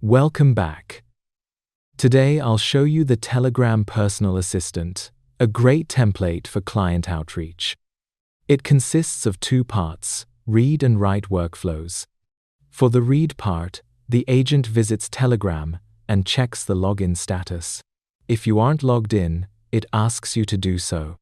Welcome back. Today I'll show you the Telegram Personal Assistant, a great template for client outreach. It consists of two parts, read and write workflows. For the read part, the agent visits Telegram and checks the login status. If you aren't logged in, it asks you to do so.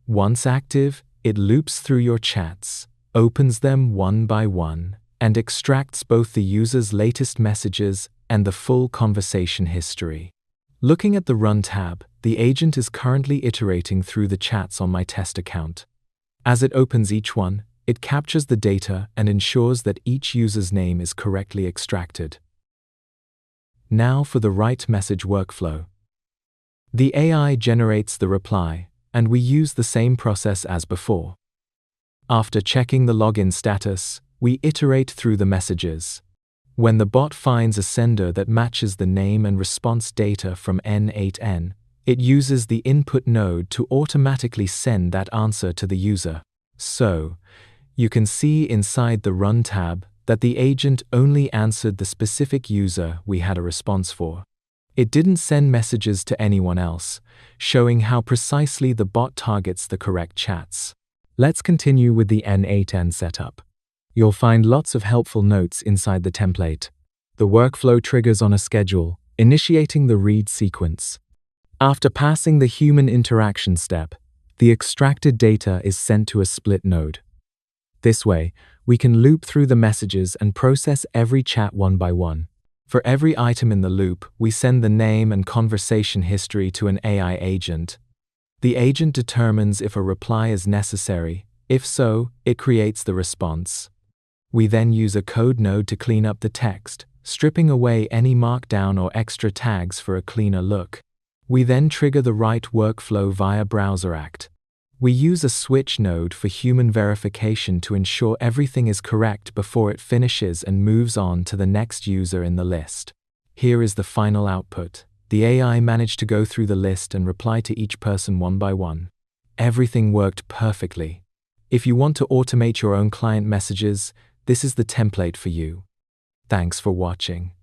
Once active, it loops through your chats, opens them one by one, and extracts both the user's latest messages and the full conversation history. Looking at the Run tab, the agent is currently iterating through the chats on my test account. As it opens each one, it captures the data and ensures that each user's name is correctly extracted. Now for the write message workflow. The AI generates the reply, and we use the same process as before. After checking the login status, we iterate through the messages. When the bot finds a sender that matches the name and response data from n8n, it uses the input node to automatically send that answer to the user. So, you can see inside the Run tab that the agent only answered the specific user we had a response for. It didn't send messages to anyone else, showing how precisely the bot targets the correct chats. Let's continue with the n8n setup. You'll find lots of helpful notes inside the template. The workflow triggers on a schedule, initiating the read sequence. After passing the human interaction step, the extracted data is sent to a split node. This way, we can loop through the messages and process every chat one by one. For every item in the loop, we send the name and conversation history to an AI agent. The agent determines if a reply is necessary. If so, it creates the response. We then use a code node to clean up the text, stripping away any markdown or extra tags for a cleaner look. We then trigger the write workflow via browser act. We use a switch node for human verification to ensure everything is correct before it finishes and moves on to the next user in the list. Here is the final output. The AI managed to go through the list and reply to each person one by one. Everything worked perfectly. If you want to automate your own client messages, this is the template for you. Thanks for watching.